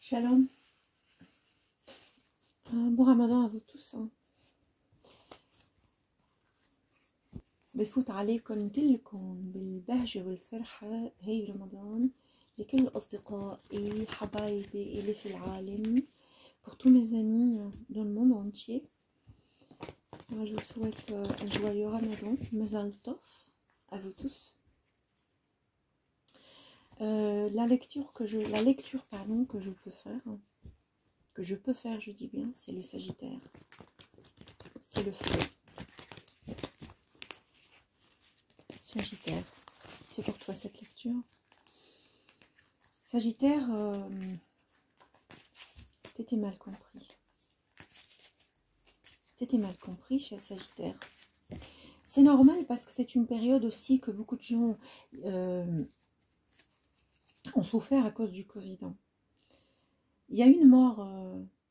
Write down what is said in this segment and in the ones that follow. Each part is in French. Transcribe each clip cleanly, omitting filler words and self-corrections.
Shalom. Bon ramadan à vous tous. بفوت عليكم كلكم بالبهجة والفرحة. هي رمضان لكل أصدقائي حبايبي اللي في العالم, pour tous mes amis dans le monde entier. Je vous souhaite un joyeux ramadan, Mazal Tov à vous tous. La lecture que je peux faire, je dis bien, c'est le Sagittaire. C'est le feu. Sagittaire, c'est pour toi cette lecture. Sagittaire, t'étais mal compris. T'étais mal compris, cher Sagittaire. C'est normal parce que c'est une période aussi que beaucoup de gens ont souffert à cause du Covid. Il y a une mort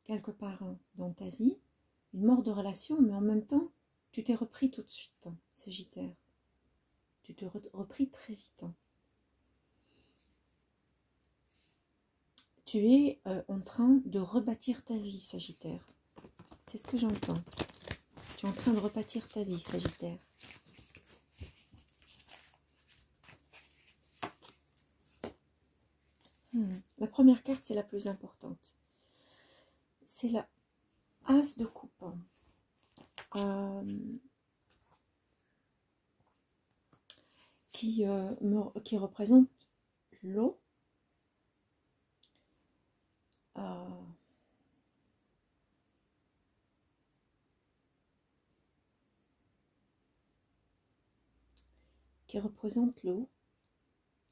quelque part dans ta vie, une mort de relation, mais en même temps, tu t'es repris tout de suite, Sagittaire. Tu t'es repris très vite. Tu es en train de rebâtir ta vie, Sagittaire. C'est ce que j'entends. Tu es en train de rebâtir ta vie, Sagittaire. La première carte, c'est la plus importante. C'est la As de coupe. Qui représente l'eau. Qui représente l'eau,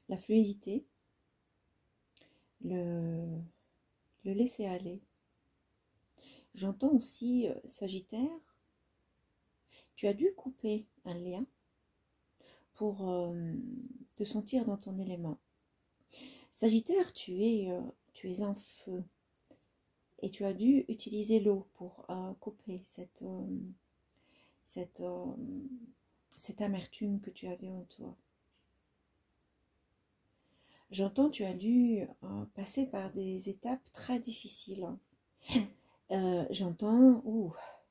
la fluidité, le laisser aller. J'entends aussi, Sagittaire, tu as dû couper un lien pour te sentir dans ton élément. Sagittaire, tu es un feu et tu as dû utiliser l'eau pour couper cette amertume que tu avais en toi. J'entends, tu as dû passer par des étapes très difficiles. J'entends,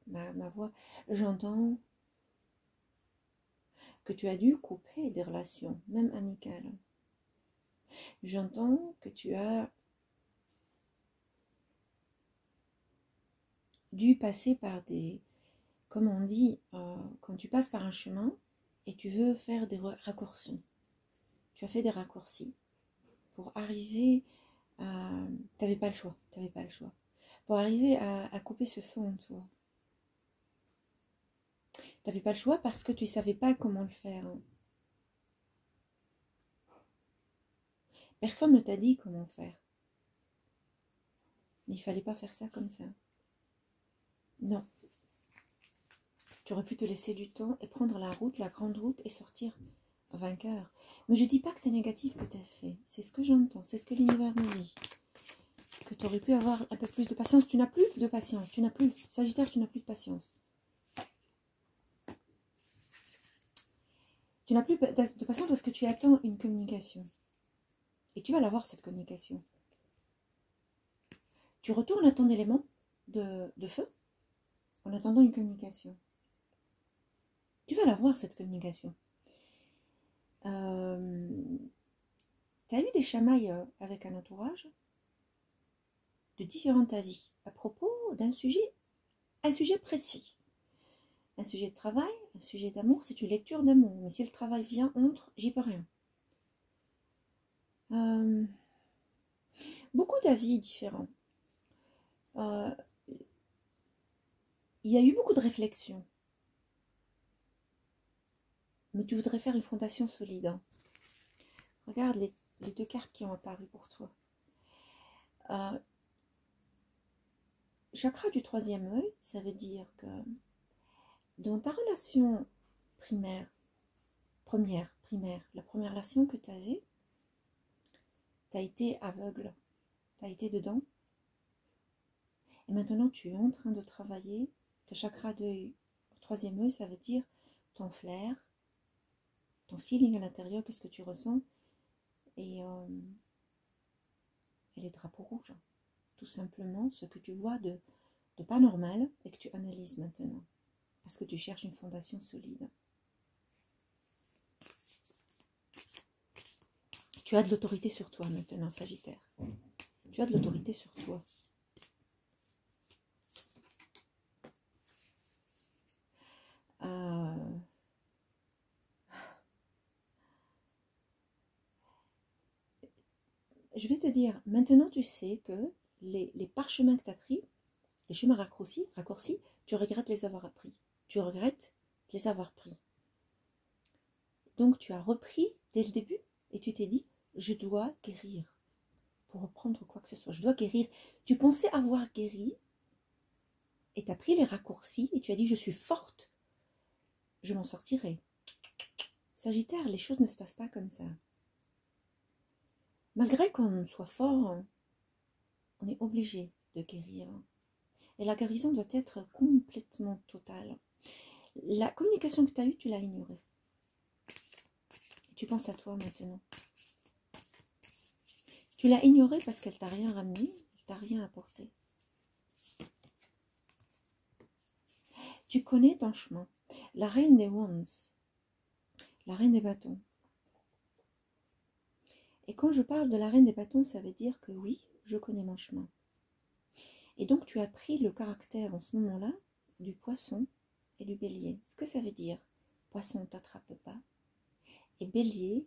ma voix, j'entends que tu as dû couper des relations, même amicales. J'entends que tu as dû passer par des, comme on dit, quand tu passes par un chemin et tu veux faire des raccourcis. Tu as fait des raccourcis pour arriver à... Tu n'avais pas le choix, Pour arriver à couper ce feu en toi. Tu n'avais pas le choix parce que tu ne savais pas comment le faire. Personne ne t'a dit comment faire. Mais il ne fallait pas faire ça comme ça. Non. Tu aurais pu te laisser du temps et prendre la route, la grande route, et sortir vainqueur. Mais je ne dis pas que c'est négatif que tu as fait. C'est ce que j'entends, c'est ce que l'univers me dit. Que tu aurais pu avoir un peu plus de patience. Tu n'as plus de patience. Sagittaire, tu n'as plus de patience. Tu n'as plus de patience parce que tu attends une communication. Et tu vas l'avoir, cette communication. Tu retournes à ton élément de feu en attendant une communication. Tu vas l'avoir, cette communication. Tu as eu des chamailles avec un entourage de différents avis à propos d'un sujet précis. Un sujet de travail, un sujet d'amour, c'est une lecture d'amour. Mais si le travail vient entre, j'y peux rien. Beaucoup d'avis différents. Il y a eu beaucoup de réflexions. Mais tu voudrais faire une fondation solide. Hein. Regarde les deux cartes qui ont apparu pour toi. Chakra du troisième œil, ça veut dire que dans ta relation primaire, la première relation que tu avais, tu as été aveugle, tu as été dedans. Et maintenant, tu es en train de travailler. Ton chakra du troisième œil, ça veut dire ton flair, ton feeling à l'intérieur, qu'est-ce que tu ressens. Et les drapeaux rouges. tout simplement ce que tu vois de pas normal et que tu analyses maintenant. Parce que tu cherches une fondation solide. Tu as de l'autorité sur toi maintenant, Sagittaire. Tu as de l'autorité sur toi. Je vais te dire, maintenant tu sais que les parchemins que tu as pris, les chemins raccourcis, tu regrettes les avoir appris. Tu regrettes les avoir pris. Donc tu as repris dès le début et tu t'es dit, je dois guérir pour reprendre quoi que ce soit. Je dois guérir. Tu pensais avoir guéri et tu as pris les raccourcis et tu as dit, je suis forte, je m'en sortirai. Sagittaire, les choses ne se passent pas comme ça. Malgré qu'on soit fort, on est obligé de guérir. Et la guérison doit être complètement totale. La communication que tu as eue, tu l'as ignorée. Tu penses à toi maintenant. Tu l'as ignorée parce qu'elle t'a rien ramené, elle t'a rien apporté. Tu connais ton chemin. La reine des wands, la reine des bâtons. Et quand je parle de la reine des bâtons, ça veut dire que oui, je connais mon chemin. Et donc tu as pris le caractère en ce moment-là du poisson et du bélier. Ce que ça veut dire, poisson, on ne t'attrape pas. Et bélier,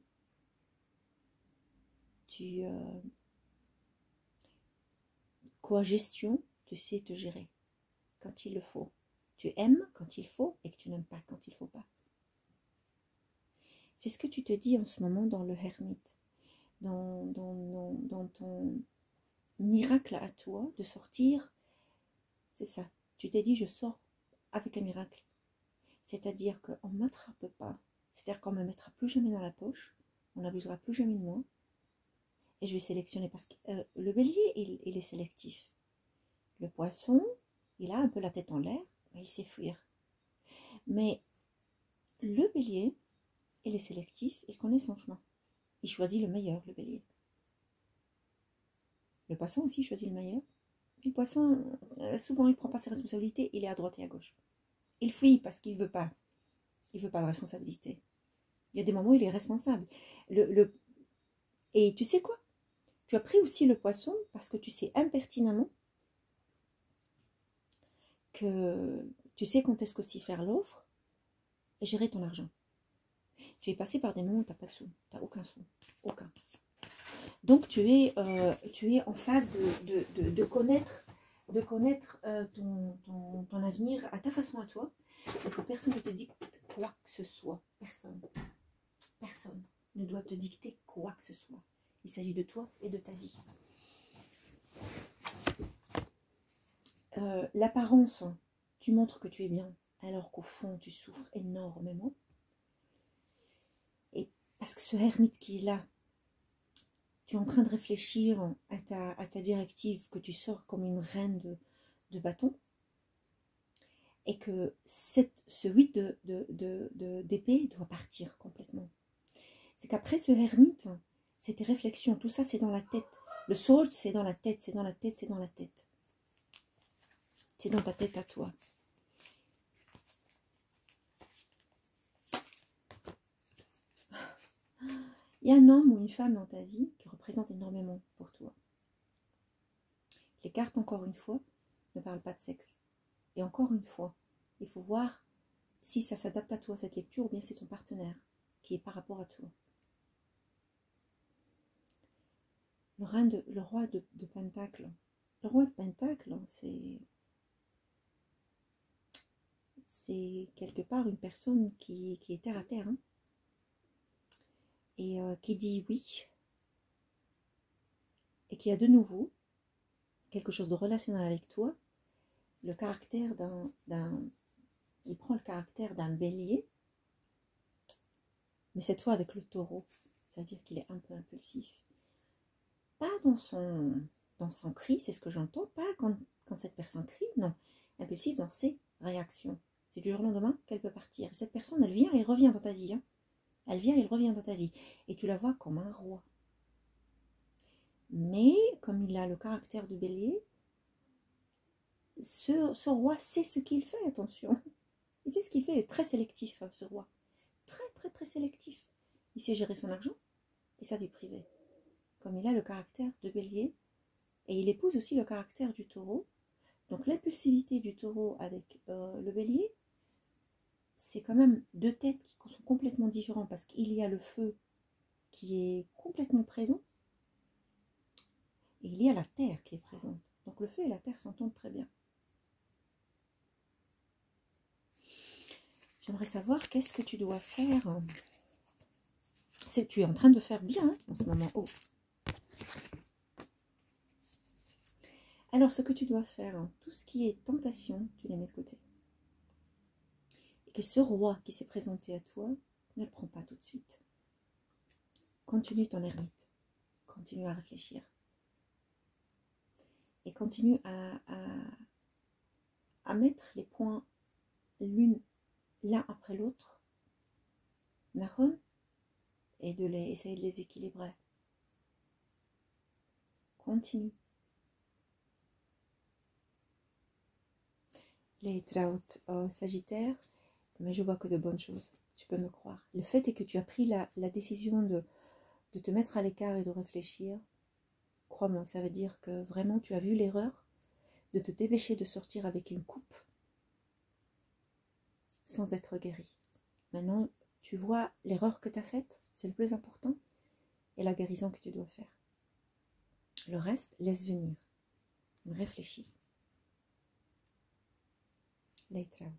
tu cogestion, tu sais te gérer quand il le faut. Tu aimes quand il faut et que tu n'aimes pas quand il ne faut pas. C'est ce que tu te dis en ce moment dans le hermite, dans ton miracle à toi de sortir. C'est ça, tu t'es dit je sors avec un miracle. C'est-à-dire qu'on ne m'attrape pas, c'est-à-dire qu'on ne me mettra plus jamais dans la poche, on n'abusera plus jamais de moi. Et je vais sélectionner parce que le bélier, il est sélectif. Le poisson, il a un peu la tête en l'air, mais il sait fuir. Mais le bélier, il est sélectif, il connaît son chemin. Il choisit le meilleur, le bélier. Le poisson aussi choisit le meilleur. Le poisson, souvent, il ne prend pas ses responsabilités, il est à droite et à gauche. Il fuit parce qu'il ne veut pas. Il ne veut pas de responsabilité. Il y a des moments où il est responsable. Et tu sais quoi? Tu as pris aussi le poisson parce que tu sais impertinemment que tu sais quand est-ce qu'aussi faire l'offre et gérer ton argent. Tu es passé par des moments où tu n'as pas de sous, tu n'as aucun sou, aucun. Donc tu es en phase de connaître, ton avenir à ta façon à toi, et que personne ne te dicte quoi que ce soit. Personne ne doit te dicter quoi que ce soit. Il s'agit de toi et de ta vie. L'apparence, tu montres que tu es bien, alors qu'au fond, tu souffres énormément. Et parce que ce hermite qui est là, tu es en train de réfléchir à ta directive, que tu sors comme une reine de bâton, et que ce 8 d'épée doit partir complètement. C'est qu'après ce hermite, c'est tes réflexions, tout ça c'est dans la tête. Le sword, c'est dans la tête, c'est dans la tête, c'est dans la tête. C'est dans ta tête à toi. Il y a un homme ou une femme dans ta vie qui représente énormément pour toi. Les cartes, encore une fois, ne parlent pas de sexe. Et encore une fois, il faut voir si ça s'adapte à toi, cette lecture, ou bien c'est ton partenaire qui est par rapport à toi. Le roi de Pentacle. Le roi de Pentacle, c'est quelque part une personne qui est terre à terre, hein, et qui dit oui, et qui a de nouveau quelque chose de relationnel avec toi, le caractère il prend le caractère d'un bélier, mais cette fois avec le taureau, c'est-à-dire qu'il est un peu impulsif. Pas dans son cri, c'est ce que j'entends, pas quand cette personne crie, non, impulsif dans ses réactions. C'est du jour au lendemain qu'elle peut partir. Cette personne, elle vient et revient dans ta vie, hein. Elle vient et elle revient dans ta vie. Et tu la vois comme un roi. Mais comme il a le caractère de bélier, ce roi sait ce qu'il fait, attention. Il sait ce qu'il fait, il est très sélectif, ce roi. Très sélectif. Il sait gérer son argent et sa vie privée. Comme il a le caractère de bélier, et il épouse aussi le caractère du taureau. Donc l'impulsivité du taureau avec le bélier, c'est quand même deux têtes qui sont complètement différentes parce qu'il y a le feu qui est complètement présent et il y a la terre qui est présente. Donc le feu et la terre s'entendent très bien. J'aimerais savoir qu'est-ce que tu dois faire. Tu es en train de faire bien en ce moment. Oh. Alors ce que tu dois faire, tout ce qui est tentation, tu les mets de côté. Et que ce roi qui s'est présenté à toi, ne le prends pas tout de suite. Continue ton ermite. Continue à réfléchir. Et continue à mettre les points l'un après l'autre, et essayer de les équilibrer. Continue. Les Sagittaire, mais je vois que de bonnes choses, tu peux me croire. Le fait est que tu as pris la décision de te mettre à l'écart et de réfléchir. Crois-moi, ça veut dire que vraiment tu as vu l'erreur de te dépêcher de sortir avec une coupe sans être guéri. Maintenant, tu vois l'erreur que tu as faite, c'est le plus important, et la guérison que tu dois faire. Le reste, laisse venir. Réfléchis. Later.